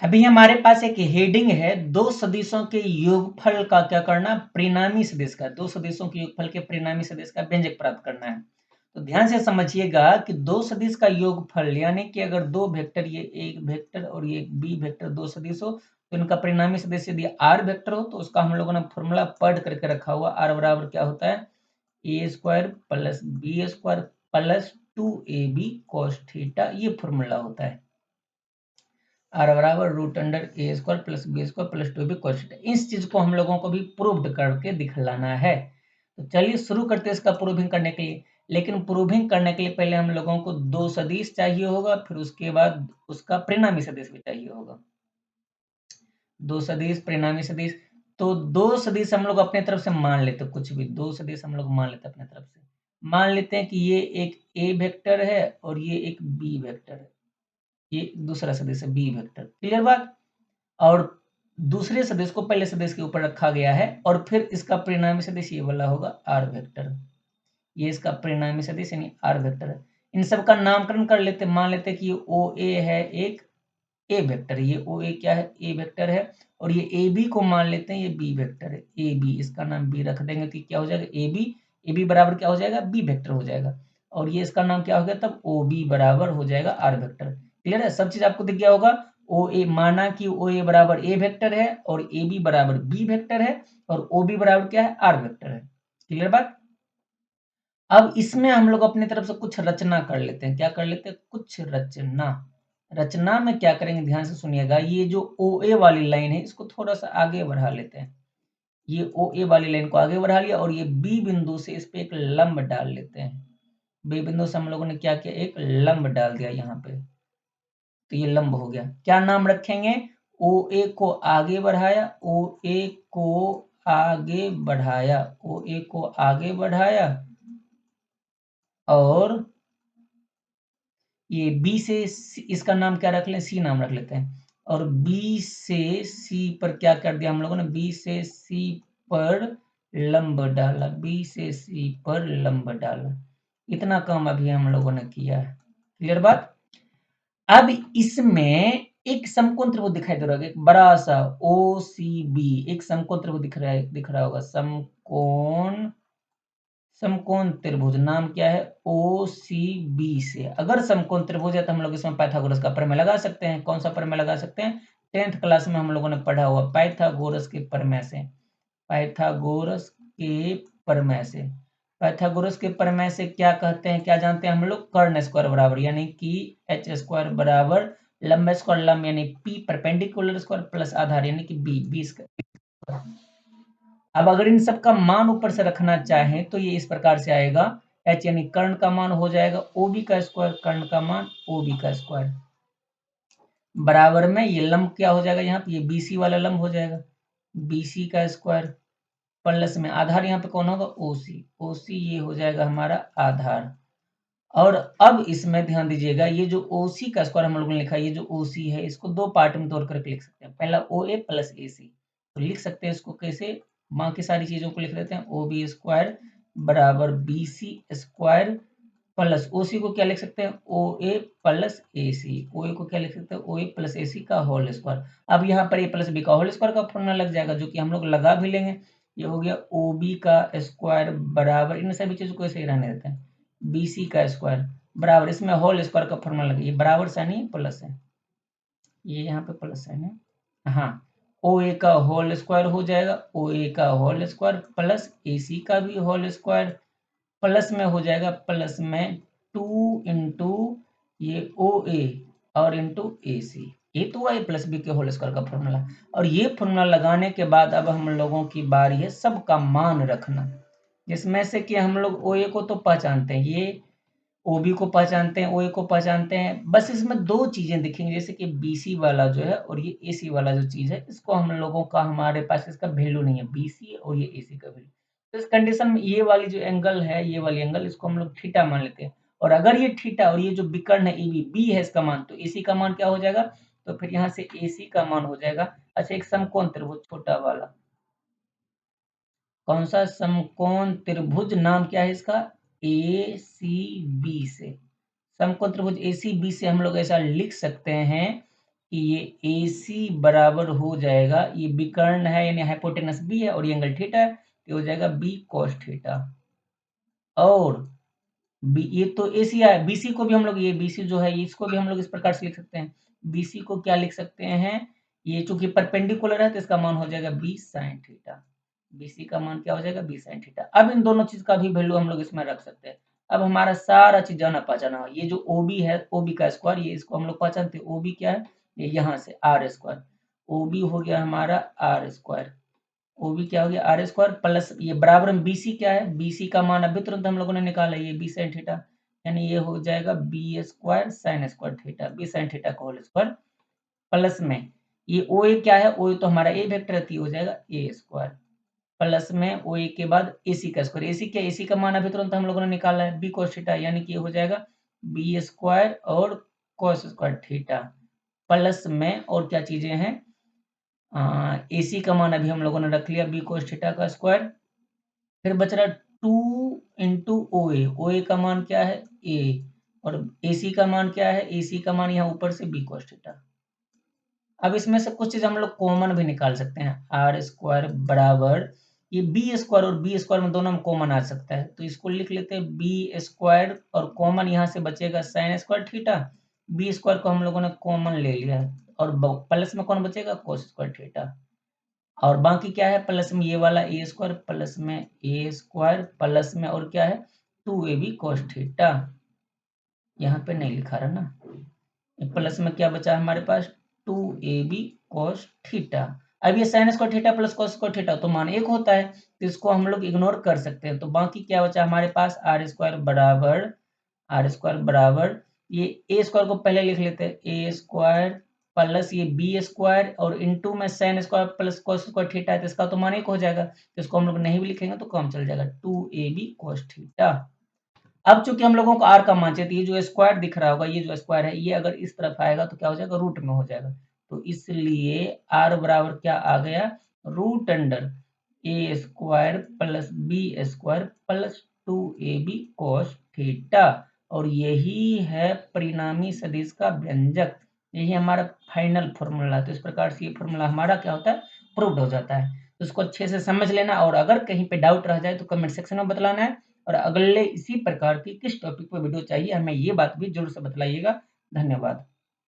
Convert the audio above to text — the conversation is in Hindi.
अभी हमारे पास एक हेडिंग है, दो सदिशों के योगफल का क्या करना, परिणामी सदिश का, दो सदिशों के योगफल के परिणामी सदिश का व्यंजक प्राप्त करना है। तो ध्यान से समझिएगा कि दो सदिश का योगफल यानी कि अगर दो वेक्टर, ये एक वेक्टर और ये एक बी वेक्टर दो सदिश हो, तो इनका परिणामी सदिश यदि आर वेक्टर हो तो उसका हम लोगों ने फॉर्मूला पढ़ करके रखा हुआ, आर बराबर क्या होता है, A square plus B square plus 2ab cos theta, ये फॉर्मूला होता है। आर बराबर root under A square plus B square plus 2b cos theta. इस चीज को हम लोगों को भी प्रूव्ड करके दिखलाना है। तो चलिए शुरू करते हैं इसका प्रूविंग करने के लिए। लेकिन प्रूविंग करने के लिए पहले हम लोगों को दो सदिश चाहिए होगा, फिर उसके बाद उसका परिणामी सदिश भी चाहिए होगा। दो सदिश, परिणामी सदिश। तो दो सदिश हम लोग अपने तरफ से मान लेते, कुछ भी दो सदिश हम लोग मान लेते अपने तरफ से। मान लेते हैं कि ये एक ए वेक्टर है और ये एक बी वेक्टर है, ये दूसरा सदिश है बी वेक्टर। क्लियर बात। और दूसरे सदिश को पहले सदिश के ऊपर रखा गया है और फिर इसका परिणामी सदिश ये वाला होगा आर वेक्टर। ये इसका परिणामी सदिश यानी आर वेक्टर है। इन सब का नामकरण कर लेते, मान लेते कि ये ओ ए है एक ए वेक्टर, ये ओ ए क्या है, ए वेक्टर है। और ये ए बी को मान लेते हैं ये बी वेक्टर है, ए बी, इसका नाम बी रख देंगे तो क्या हो जाएगा ए बी बराबर क्या हो जाएगा, बी वेक्टर हो जाएगा। और ये इसका नाम क्या हो गया तब, ओ बी बराबर हो जाएगा आर वेक्टर। क्लियर है, सब चीज आपको दिख गया होगा। ओ ए माना कि ओ ए बराबर ए वेक्टर है और ए बी बराबर बी वेक्टर है और ओ बी बराबर क्या है, आर वेक्टर है। क्लियर बात। अब इसमें हम लोग अपनी तरफ से कुछ रचना कर लेते हैं, क्या कर लेते हैं, कुछ रचना। रचना में क्या करेंगे, ध्यान से सुनिएगा, ये जो ओ ए वाली लाइन है इसको थोड़ा सा आगे बढ़ा लेते हैं। ये ओ ए वाली लाइन को आगे बढ़ा लिया और ये बी बिंदु से इस पे एक लंब डाल लेते हैं। बी बिंदु से हम लोगों ने क्या किया, एक लंब डाल दिया यहाँ पे। तो ये लंब हो गया, क्या नाम रखेंगे, ओ ए को आगे बढ़ाया, ओ ए को आगे बढ़ाया, ओ ए को आगे बढ़ाया। और ये बी से इसका नाम क्या रख लें, सी नाम रख लेते हैं। और बी से सी पर क्या कर दिया हम लोगों ने, बी से सी पर लंब डाला, बी से सी पर लंब डाला। इतना काम अभी हम लोगों ने किया है। क्लियर बात। अब इसमें एक समकोण त्रिभुज दिखाई दे रहा होगा, एक बड़ा सा ओ सी बी, एक समकोण त्रिभुज दिख रहा होगा, समकोण त्रिभुज नाम क्या है, ओ सी बी से। अगर समकोण त्रिभुज है तो हम लोग इसमें पाइथागोरस का प्रमेय लगा सकते हैं। कौन सा प्रमेय लगा सकते हैं, 10th क्लास में हम लोगों ने पढ़ा हुआ पाइथागोरस के प्रमेय से। पाइथागोरस के प्रमेय से, पाइथागोरस के प्रमेय से क्या कहते हैं, क्या जानते हैं हम लोग, कर्ण स्क्वायर बराबर यानी कि एच स्क्वायर बराबर लंब स्क्वायर लंब यानी पी परपेंडिकुलर स्क्वायर प्लस आधार यानी कि बी स्क्वायर। अब अगर इन सब का मान ऊपर से रखना चाहें तो ये इस प्रकार से आएगा, एच यानी कर्ण का मान हो जाएगा ओ बी का स्क्वायर, कर्ण का मान ओ बी का स्क्वायर बराबर में ये लंब क्या हो जाएगा, यहाँ पे ये बी सी वाला लंब हो जाएगा, बी सी का स्क्वायर प्लस में आधार यहाँ पे कौन होगा, ओ सी ये हो जाएगा हमारा आधार। और अब इसमें ध्यान दीजिएगा, ये जो ओ सी का स्क्वायर हम लोगों ने लिखा है, ये जो ओ सी है इसको दो पार्ट में तोड़ करके लिख सकते हैं। पहला ओ ए प्लस ए सी, तो लिख सकते हैं इसको कैसे, बाकी सारी चीजों को लिख देते हैं, ओ बी स्क्वायर बराबर B C square plus O C को क्या लिख सकते हैं, ओ ए प्लस ए सी, ओ ए को क्या लिख सकते हैं, ओ ए प्लस ए सी का होल स्क्वायर। अब यहाँ पर ए प्लस बी का होल स्क्वायर का फॉर्मूला लग जाएगा, जो कि हम लोग लगा भी लेंगे। ये हो गया ओ बी का स्क्वायर बराबर, इन सभी चीजों को ऐसे ही रहने देते हैं, बी सी का स्क्वायर बराबर, इसमें होल स्क्वायर का फॉर्मूला लगे, ये बराबर साइन है प्लस है, ये यहाँ पे प्लस साइन है। हाँ, ओ ए का होल स्क्वायर हो जाएगा, ओ ए का होल स्क्वायर प्लस ए सी का भी होल स्क्वायर प्लस में हो जाएगा, प्लस में 2 इंटू ये ओ ए और इंटू ए सी, ये तो ए प्लस बी के होल स्क्वायर का फॉर्मूला। और ये फॉर्मूला लगाने के बाद अब हम लोगों की बारी है सबका मान रखना, जिसमें से कि हम लोग ओ ए को तो पहचानते हैं, ये ओ बी को पहचानते हैं, ओ ए को पहचानते हैं। बस इसमें दो चीजें दिखेंगी, जैसे कि बी सी वाला जो है और ये ए सी वाला जो चीज है, इसको हम लोगों का हमारे पास इसका वैल्यू नहीं है, बी सी और ये ए सी का वैल्यू। तो इस कंडीशन में ये वाली जो एंगल है, ये वाली एंगल, इसको हम लोग थीटा मान लेते हैं। और अगर ये थीटा और ये जो विकर्ण है ए बी है इसका मान, तो ए सी का मान क्या हो जाएगा, तो फिर यहाँ से ए सी का मान हो जाएगा। अच्छा, एक समकोण त्रिभुज छोटा वाला, कौन सा समकोण त्रिभुज, नाम क्या है इसका, ए सी बी से। समकोण त्रिभुज ए सी बी से हम लोग ऐसा लिख सकते हैं कि ये AC बराबर हो जाएगा, ये विकर्ण है यानी हाइपोटेनस B है और ये एंगल थीटा है, ये हो जाएगा B cos थीटा। और ये तो AC है, BC को भी हम लोग, ये BC जो है इसको भी हम लोग इस प्रकार से लिख सकते हैं। BC को क्या लिख सकते हैं, ये चूंकि परपेंडिकुलर है तो इसका मान हो जाएगा B sin थीटा। BC का मान क्या हो जाएगा B sin थीटा। अब इन दोनों चीज का भी वैल्यू हम लोग इसमें रख सकते हैं। अब हमारा सारा चीज जाना पहचाना हो, ये जो OB है, OB का स्क्वायर, ये इसको हम लोग पहचानते हैं, OB क्या है, ये यहाँ से R स्क्वायर, OB हो गया हमारा R स्क्वायर, OB क्या हो गया R स्क्वायर प्लस ये बराबर में BC क्या है, BC का मान अभी तुरंत हम लोगों ने निकाला, ये B sin थीटा, यानी ये हो जाएगा B square sin square theta, B sin theta का होल स्क्वायर प्लस में ये OA क्या है, OA तो हमारा A वेक्टर है, हो जाएगा A स्क्वायर प्लस में OA के बाद AC का स्क्वायर, AC क्या, AC का मान अभी तुरंत हम लोगों ने निकाला है B cos थीटा, यानी कि ये हो जाएगा B स्क्वायर और cos स्क्वायर थीटा प्लस में और क्या चीजें हैं, AC का मान अभी हम लोगों ने रख लिया B cos थीटा का स्क्वायर, फिर बच रहा 2 इंटू OA, OA का मान क्या है A और AC का मान क्या है, AC का मान यहाँ ऊपर से B cos थीटा। अब इसमें से कुछ चीज हम लोग कॉमन भी निकाल सकते हैं, आर स्क्वायर बराबर ये बी स्क्वायर और बी स्क्वायर में दोनों में कॉमन आ सकता है, तो इसको लिख लेते हैं बी स्क्वायर और कॉमन यहाँ से बचेगा sine square theta, B square को हम लोगों ने कॉमन ले लिया है और प्लस में कौन बचेगा कोस स्क्वायर थीटा, और बाकी क्या है प्लस में ये वाला ए स्क्वायर प्लस में ए स्क्वायर प्लस में और क्या है 2ab cos थीटा, यहाँ पे नहीं लिखा रहा ना, प्लस में क्या बचा हमारे पास 2ab cos थीटा। अब ये sin square theta plus cos square theta तो मान एक होता है, तो इसको हम लोग इग्नोर कर सकते हैं, तो बाकी क्या बचा हमारे पास आर स्क्वायर बराबर ये ए स्क्वायर को पहले लिख लेते हैं ए स्क्वायर प्लस ये बी स्क्वायर और इनटू में sin square plus cos square theta है, तो इसका तो मान एक हो जाएगा, तो इसको हम लोग नहीं भी लिखेंगे तो काम चल जाएगा 2ab cos थीटा। अब चूंकि हम लोगों को r का मान चाहिए, तो ये जो स्क्वायर दिख रहा होगा, ये जो स्क्वायर है ये अगर इस तरफ आएगा तो क्या हो जाएगा रूट में हो जाएगा, तो इसलिए r बराबर क्या आ गया root under A square plus B square plus 2ab cos theta, और यही है परिणामी सदिश का व्यंजक, यही हमारा फाइनल फॉर्मूला है। तो इस प्रकार से ये फॉर्मूला हमारा क्या होता है प्रूव्ड हो जाता है, तो इसको अच्छे से समझ लेना, और अगर कहीं पे डाउट रह जाए तो कमेंट सेक्शन में बतलाना है, और अगले इसी प्रकार की किस टॉपिक पर वीडियो चाहिए हमें ये बात भी जरूर से बतलाइएगा। धन्यवाद।